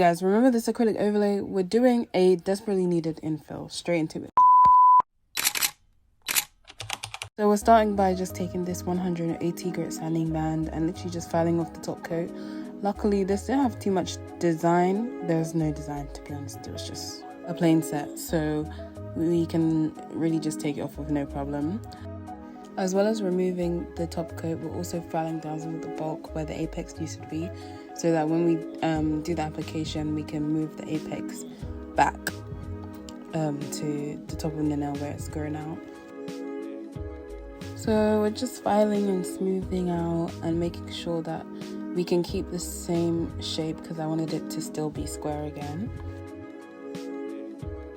guys, remember this acrylic overlay? We're doing a desperately needed infill. Straight into it. So we're starting by just taking this 180 grit sanding band and literally just filing off the top coat. Luckily, this didn't have too much design. There's no design, to be honest. It was just a plain set. So we can really just take it off with no problem. As well as removing the top coat, we're also filing down some of the bulk where the apex used to be, so that when we do the application, we can move the apex back to the top of the nail where it's grown out. So we're just filing and smoothing out and making sure that we can keep the same shape, because I wanted it to still be square again.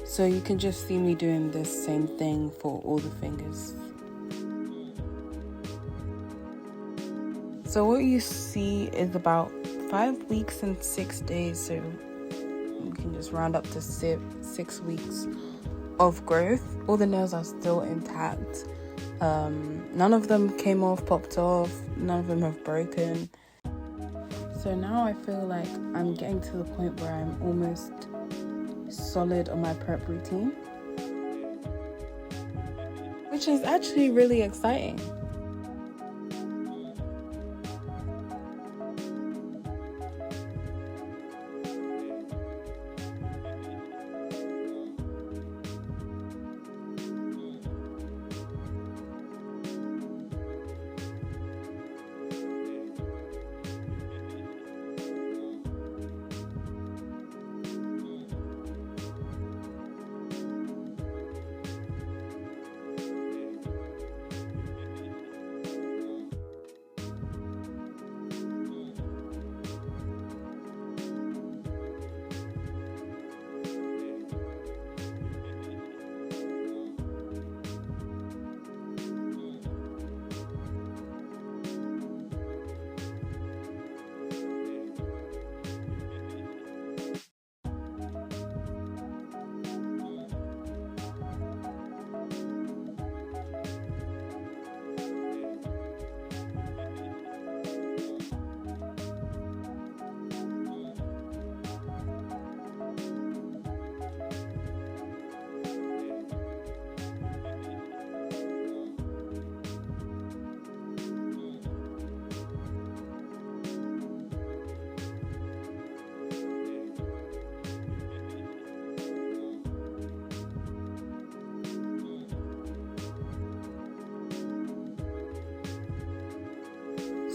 So you can just see me doing this same thing for all the fingers. So what you see is about 5 weeks and 6 days, so you can just round up to 6 weeks of growth. All the nails are still intact. None of them came off, popped off, none of them have broken. So now I feel like I'm getting to the point where I'm almost solid on my prep routine, which is actually really exciting.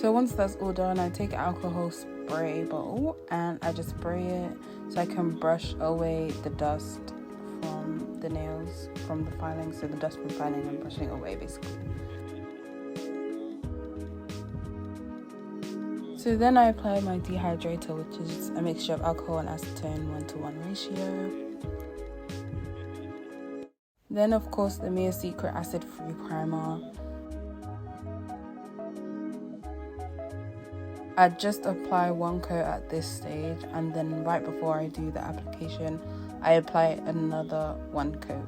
So once that's all done, I take an alcohol spray bottle and I just spray it so I can brush away the dust from the nails, from the filing. So the dust from filing, I'm brushing away basically. So then I apply my dehydrator, which is a mixture of alcohol and acetone 1:1 ratio. Then of course the Mia Secret acid-free primer. I just apply one coat at this stage, and then right before I do the application, I apply another one coat.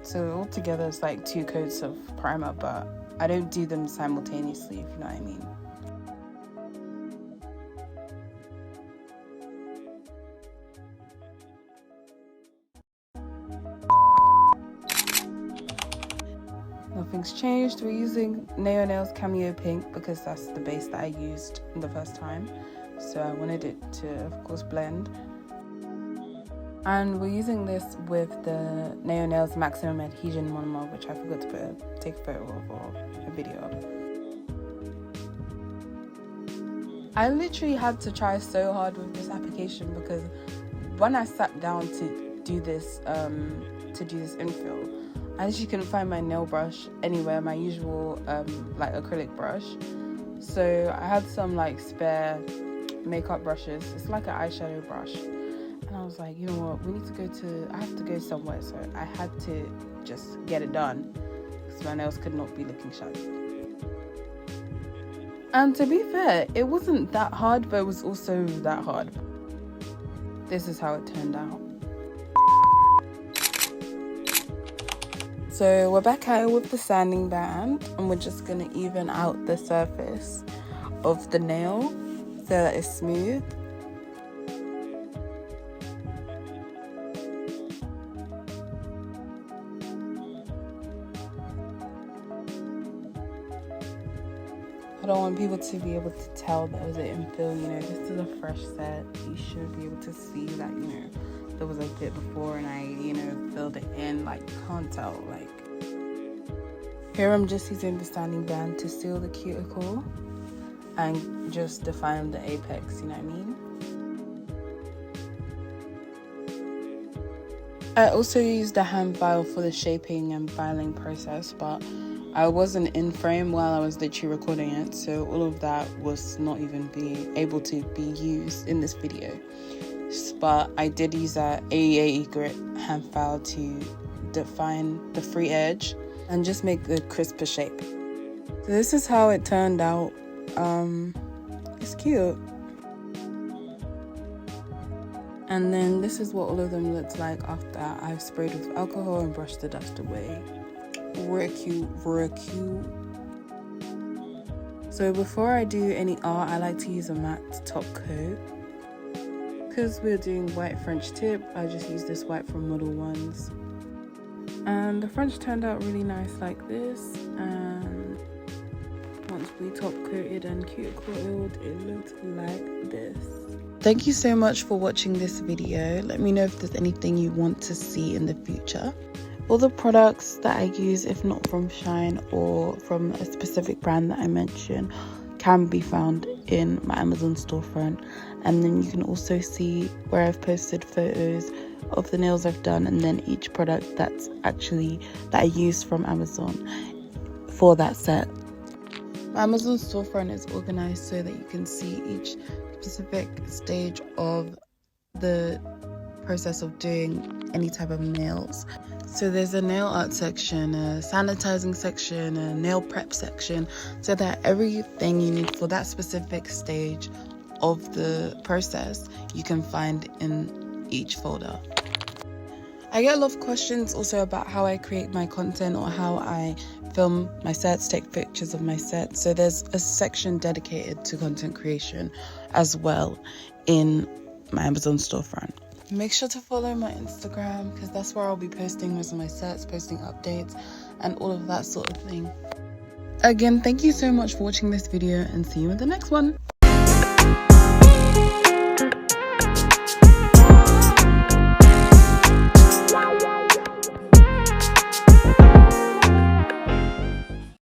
So altogether it's like 2 coats of primer, but I don't do them simultaneously, if you know what I mean. Nothing's changed. We're using Nails Cameo Pink because that's the base that I used the first time. So I wanted it to, of course, blend. And we're using this with the Nails Maximum Adhesion Monomer, which I forgot to take a photo of or a video of. I literally had to try so hard with this application because when I sat down to do this infill, I actually couldn't find my nail brush anywhere, my usual like acrylic brush. So I had some like spare makeup brushes. It's like an eyeshadow brush. And I was like, you know what, I have to go somewhere. So I had to just get it done because my nails could not be looking shabby. And to be fair, it wasn't that hard, but it was also that hard. This is how it turned out. So we're back out with the sanding band and we're just going to even out the surface of the nail so that it's smooth. I don't want people to be able to tell that it was an infill, you know, this is a fresh set. You should be able to see that, you know, there was a bit before and I, you know, filled it in, like, you can't tell, like. Here I'm just using the standing band to seal the cuticle and just define the apex, you know what I mean? I also used the hand file for the shaping and filing process, but I wasn't in frame while I was literally recording it, so all of that was not even able to be used in this video. But I did use that AE80 grit hand file to define the free edge and just make the crisper shape. So this is how it turned out. It's cute. And then this is what all of them looked like after I've sprayed with alcohol and brushed the dust away. Very cute, very cute. So before I do any art, I like to use a matte top coat. Because we're doing white French tip, I just use this white from Model Ones. And the French turned out really nice like this. And once we top coated and cuticle oiled, it looked like this. Thank you so much for watching this video. Let me know if there's anything you want to see in the future. All the products that I use, if not from Shine or from a specific brand that I mentioned, can be found in my Amazon storefront. And then you can also see where I've posted photos of the nails I've done and then each product that I used from Amazon for that set. My Amazon storefront is organized so that you can see each specific stage of the process of doing any type of nails. So there's a nail art section, a sanitizing section, a nail prep section, so that everything you need for that specific stage of the process you can find in each folder. I get a lot of questions also about how I create my content or how I film my sets, take pictures of my sets. So there's a section dedicated to content creation as well in my Amazon storefront. Make sure to follow my Instagram because that's where I'll be posting most of my sets, posting updates and all of that sort of thing. Again, thank you so much for watching this video and see you in the next one.